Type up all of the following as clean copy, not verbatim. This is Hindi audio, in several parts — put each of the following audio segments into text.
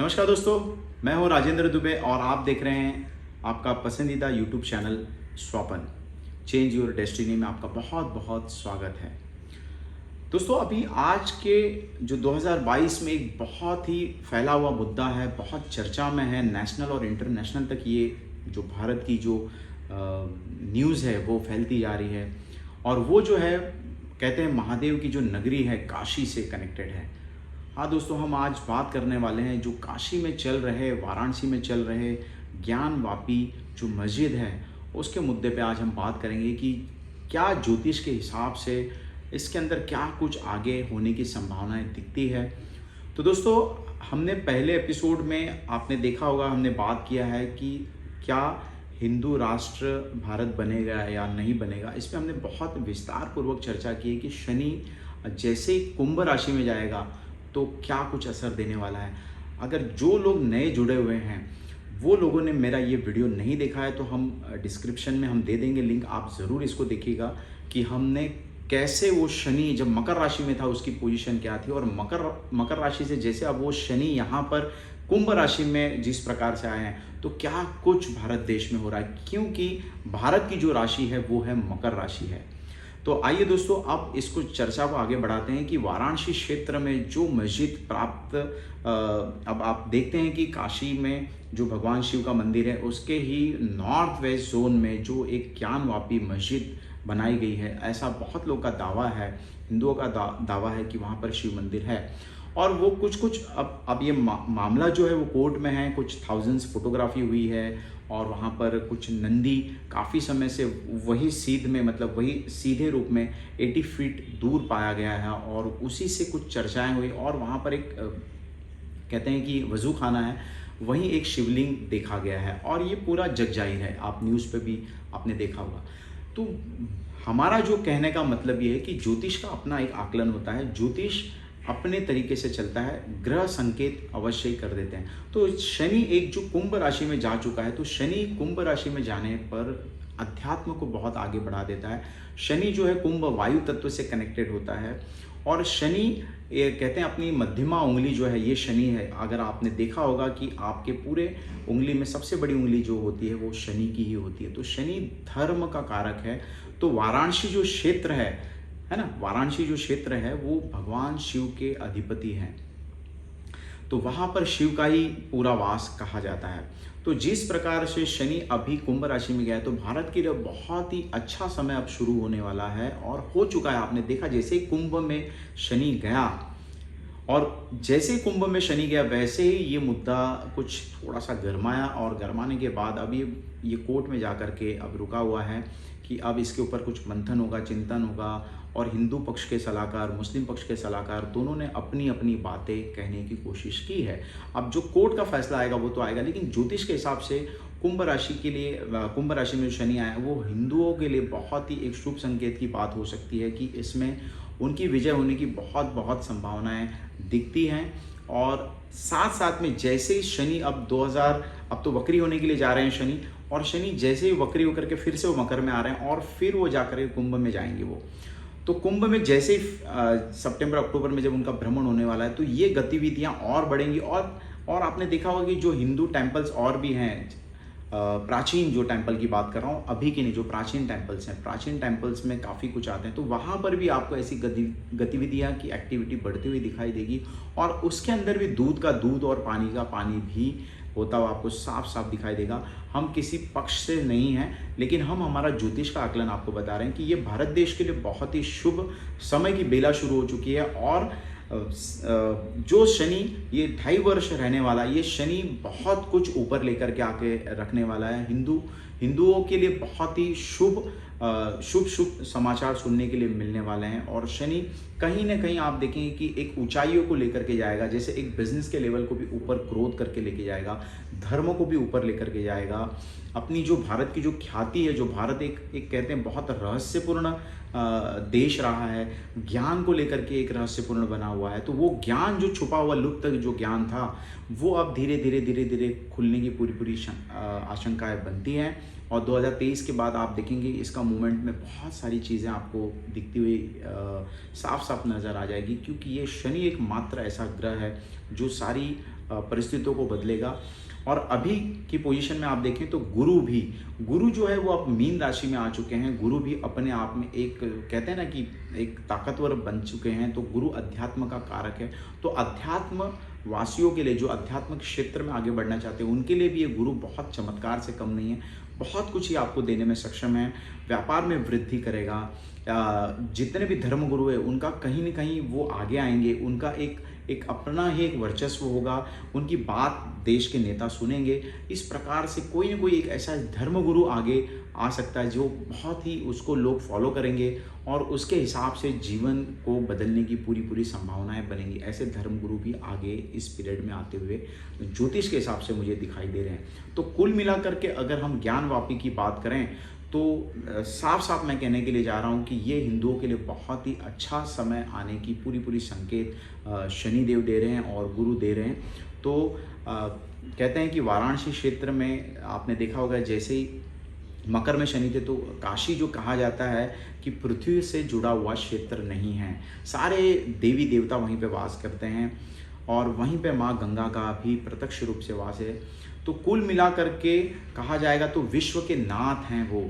नमस्कार दोस्तों, मैं हूं राजेंद्र दुबे और आप देख रहे हैं आपका पसंदीदा YouTube channel Swapan change your destiny में आपका बहुत बहुत स्वागत है। दोस्तों, अभी आज के जो 2022 में एक बहुत ही फैला हुआ मुद्दा है, बहुत चर्चा में है, नेशनल और इंटरनेशनल तक ये जो भारत की जो न्यूज़ है वो फैलती जा रही है। और वो जो है कहते हैं महादेव की जो नगरी है काशी से कनेक्टेड है। हाँ दोस्तों, हम आज बात करने वाले हैं जो काशी में चल रहे, वाराणसी में चल रहे ज्ञानवापी जो मस्जिद है उसके मुद्दे पे आज हम बात करेंगे कि क्या ज्योतिष के हिसाब से इसके अंदर क्या कुछ आगे होने की संभावनाएं दिखती है। तो दोस्तों, हमने पहले एपिसोड में आपने देखा होगा, हमने बात किया है कि क्या हिंदू राष्ट्र भारत बनेगा या नहीं बनेगा। इस पर हमने बहुत विस्तार पूर्वक चर्चा की है कि शनि जैसे ही कुंभ राशि में जाएगा तो क्या कुछ असर देने वाला है। अगर जो लोग नए जुड़े हुए हैं वो लोगों ने मेरा ये वीडियो नहीं देखा है तो हम डिस्क्रिप्शन में हम दे देंगे लिंक, आप ज़रूर इसको देखिएगा कि हमने कैसे वो शनि जब मकर राशि में था उसकी पोजीशन क्या थी, और मकर राशि से जैसे अब वो शनि यहाँ पर कुंभ राशि में जिस प्रकार से आए हैं तो क्या कुछ भारत देश में हो रहा है, क्योंकि भारत की जो राशि है वो है मकर राशि है। तो आइए दोस्तों, अब इसको चर्चा को आगे बढ़ाते हैं कि वाराणसी क्षेत्र में जो मस्जिद प्राप्त अब आप देखते हैं कि काशी में जो भगवान शिव का मंदिर है उसके ही नॉर्थ वेस्ट जोन में जो एक ज्ञानवापी मस्जिद बनाई गई है, ऐसा बहुत लोग का दावा है, हिंदुओं का दावा है कि वहाँ पर शिव मंदिर है। और वो कुछ अब ये मामला जो है वो कोर्ट में है, कुछ थाउजेंड्स फोटोग्राफी हुई है और वहाँ पर कुछ नंदी काफ़ी समय से वही सीध में, मतलब वही सीधे रूप में 80 फीट दूर पाया गया है और उसी से कुछ चर्चाएं हुई। और वहाँ पर एक कहते हैं कि वजू खाना है, वहीं एक शिवलिंग देखा गया है और ये पूरा जग जाहिर है, आप न्यूज़ पे भी आपने देखा होगा। तो हमारा जो कहने का मतलब ये है कि ज्योतिष का अपना एक आकलन होता है, ज्योतिष अपने तरीके से चलता है, ग्रह संकेत अवश्य ही कर देते हैं। तो शनि एक जो कुंभ राशि में जा चुका है, तो शनि कुंभ राशि में जाने पर अध्यात्म को बहुत आगे बढ़ा देता है। शनि जो है कुंभ वायु तत्व से कनेक्टेड होता है और शनि ये कहते हैं अपनी मध्यमा उंगली जो है ये शनि है। अगर आपने देखा होगा कि आपके पूरे उंगली में सबसे बड़ी उंगली जो होती है वो शनि की ही होती है। तो शनि धर्म का कारक है। तो वाराणसी जो क्षेत्र है ना, वाराणसी जो क्षेत्र है वो भगवान शिव के अधिपति हैं, तो वहाँ पर शिव का ही पूरा वास कहा जाता है। तो जिस प्रकार से शनि अभी कुंभ राशि में गया है तो भारत के लिए बहुत ही अच्छा समय अब शुरू होने वाला है और हो चुका है। आपने देखा जैसे ही कुंभ में शनि गया और जैसे ही कुंभ में शनि गया वैसे ही ये मुद्दा कुछ थोड़ा सा गरमाया और गरमाने के बाद अभी ये कोर्ट में जा कर के अब रुका हुआ है कि अब इसके ऊपर कुछ मंथन होगा, चिंतन होगा। और हिंदू पक्ष के सलाहकार, मुस्लिम पक्ष के सलाहकार दोनों ने अपनी अपनी बातें कहने की कोशिश की है। अब जो कोर्ट का फैसला आएगा वो तो आएगा, लेकिन ज्योतिष के हिसाब से कुंभ राशि के लिए, कुंभ राशि में जो शनि आया वो हिंदुओं के लिए बहुत ही एक शुभ संकेत की बात हो सकती है कि इसमें उनकी विजय होने की बहुत बहुत संभावनाएं दिखती हैं। और साथ साथ में जैसे ही शनि अब तो वक्री होने के लिए जा रहे हैं शनि, और शनि जैसे ही वक्री होकर के फिर से वो मकर में आ रहे हैं और फिर वो जाकर के कुंभ में जाएंगे। वो तो कुंभ में जैसे ही सितंबर अक्टूबर में जब उनका भ्रमण होने वाला है तो ये गतिविधियां और बढ़ेंगी। और आपने देखा होगा कि जो हिंदू टेम्पल्स और भी हैं, प्राचीन जो टेम्पल की बात कर रहा हूँ, अभी की नहीं, जो प्राचीन टेम्पल्स हैं, प्राचीन टेम्पल्स में काफ़ी कुछ आते हैं, तो वहाँ पर भी आपको ऐसी गतिविधियाँ की एक्टिविटी बढ़ती हुई दिखाई देगी। और उसके अंदर भी दूध का दूध और पानी का पानी भी होता हुआ आपको साफ साफ दिखाई देगा। हम किसी पक्ष से नहीं हैं, लेकिन हम हमारा ज्योतिष का आकलन आपको बता रहे हैं कि ये भारत देश के लिए बहुत ही शुभ समय की बेला शुरू हो चुकी है। और जो शनि ये 2.5 वर्ष रहने वाला, ये शनि बहुत कुछ ऊपर लेकर के आके रखने वाला है। हिंदुओं के लिए बहुत ही शुभ समाचार सुनने के लिए मिलने वाले हैं। और शनि कहीं ना कहीं आप देखेंगे कि एक ऊंचाइयों को लेकर के जाएगा, जैसे एक बिजनेस के लेवल को भी ऊपर ग्रोथ करके लेके जाएगा, धर्म को भी ऊपर लेकर के जाएगा। अपनी जो भारत की जो ख्याति है, जो भारत एक कहते हैं बहुत रहस्यपूर्ण देश रहा है, ज्ञान को लेकर के एक रहस्यपूर्ण बना हुआ है, तो वो ज्ञान जो छुपा हुआ लुप्त जो ज्ञान था वो अब धीरे धीरे खुलने की पूरी आशंकाएं बनती हैं। और 2023 के बाद आप देखेंगे इसका मूवमेंट में बहुत सारी चीज़ें आपको दिखती हुई साफ साफ नज़र आ जाएगी, क्योंकि ये शनि एक मात्र ऐसा ग्रह है जो सारी परिस्थितियों को बदलेगा। और अभी की पोजीशन में आप देखें तो गुरु जो है वो अब मीन राशि में आ चुके हैं। गुरु भी अपने आप में एक, कहते हैं ना कि एक ताकतवर बन चुके हैं। तो गुरु अध्यात्म का कारक है। तो अध्यात्म वासियों के लिए, जो अध्यात्मिक क्षेत्र में आगे बढ़ना चाहते हैं, उनके लिए भी ये गुरु बहुत चमत्कार से कम नहीं है। बहुत कुछ ही आपको देने में सक्षम है। व्यापार में वृद्धि करेगा। जितने भी धर्म गुरु है उनका कहीं ना कहीं वो आगे आएंगे। उनका एक अपना ही एक वर्चस्व होगा। उनकी बात देश के नेता सुनेंगे। इस प्रकार से कोई ना कोई एक ऐसा धर्म गुरु आगे आ सकता है जो बहुत ही उसको लोग फॉलो करेंगे और उसके हिसाब से जीवन को बदलने की पूरी संभावनाएं बनेंगी। ऐसे धर्म गुरु भी आगे इस पीरियड में आते हुए ज्योतिष के हिसाब से मुझे दिखाई दे रहे हैं। तो कुल मिलाकर के अगर हम ज्ञानवापी की बात करें तो साफ मैं कहने के लिए जा रहा हूँ कि ये हिंदुओं के लिए बहुत ही अच्छा समय आने की पूरी संकेत शनिदेव दे रहे हैं और गुरु दे रहे हैं। तो कहते हैं कि वाराणसी क्षेत्र में आपने देखा होगा, जैसे ही मकर में शनि थे तो काशी जो कहा जाता है कि पृथ्वी से जुड़ा हुआ क्षेत्र नहीं है। सारे देवी देवता वहीं पे वास करते हैं और वहीं पे माँ गंगा का भी प्रत्यक्ष रूप से वास है। तो कुल मिलाकर के कहा जाएगा तो विश्व के नाथ हैं वो,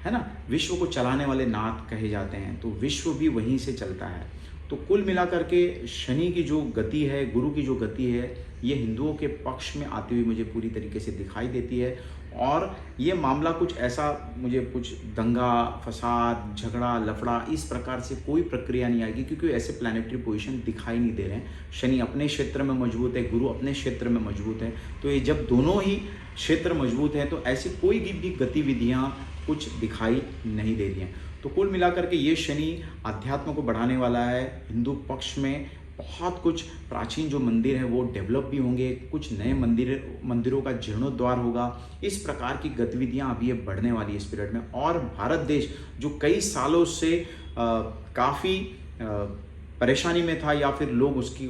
है ना, विश्व को चलाने वाले नाथ कहे जाते हैं। तो विश्व भी वहीं से चलता है। तो कुल मिलाकर के शनि की जो गति है, गुरु की जो गति है, ये हिंदुओं के पक्ष में आती हुई मुझे पूरी तरीके से दिखाई देती है। और ये मामला कुछ ऐसा, मुझे कुछ दंगा फसाद झगड़ा लफड़ा इस प्रकार से कोई प्रक्रिया नहीं आएगी, क्योंकि ऐसे प्लानिटरी पोजीशन दिखाई नहीं दे रहे हैं। शनि अपने क्षेत्र में मजबूत है, गुरु अपने क्षेत्र में मजबूत है। तो ये जब दोनों ही क्षेत्र मजबूत हैं तो ऐसी कोई भी गतिविधियाँ कुछ दिखाई नहीं दे रही हैं। तो कुल मिलाकर के ये शनि अध्यात्म को बढ़ाने वाला है। हिंदू पक्ष में बहुत कुछ प्राचीन जो मंदिर हैं वो डेवलप भी होंगे, कुछ नए मंदिरों का जीर्णोद्धार होगा। इस प्रकार की गतिविधियां अभी ये बढ़ने वाली है इस पीरियड में। और भारत देश जो कई सालों से काफ़ी परेशानी में था, या फिर लोग उसकी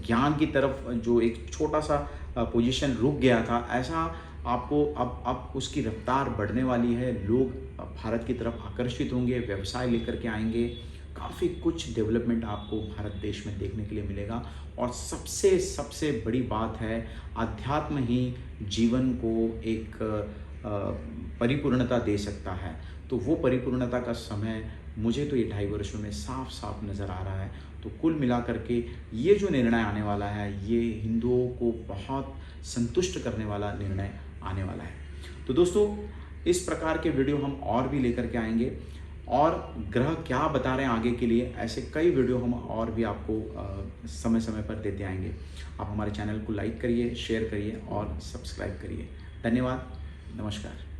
ज्ञान की तरफ जो एक छोटा सा पोजीशन रुक गया था, ऐसा आपको अब उसकी रफ्तार बढ़ने वाली है। लोग भारत की तरफ आकर्षित होंगे, व्यवसाय लेकर के आएंगे। काफ़ी कुछ डेवलपमेंट आपको भारत देश में देखने के लिए मिलेगा। और सबसे बड़ी बात है, अध्यात्म ही जीवन को एक परिपूर्णता दे सकता है। तो वो परिपूर्णता का समय मुझे तो ये 2.5 वर्षों में साफ नज़र आ रहा है। तो कुल मिलाकर के ये जो निर्णय आने वाला है, ये हिंदुओं को बहुत संतुष्ट करने वाला निर्णय आने वाला है। तो दोस्तों, इस प्रकार के वीडियो हम और भी लेकर के आएंगे, और ग्रह क्या बता रहे हैं आगे के लिए, ऐसे कई वीडियो हम और भी आपको समय पर देते आएंगे। आप हमारे चैनल को लाइक करिए, शेयर करिए और सब्सक्राइब करिए। धन्यवाद, नमस्कार।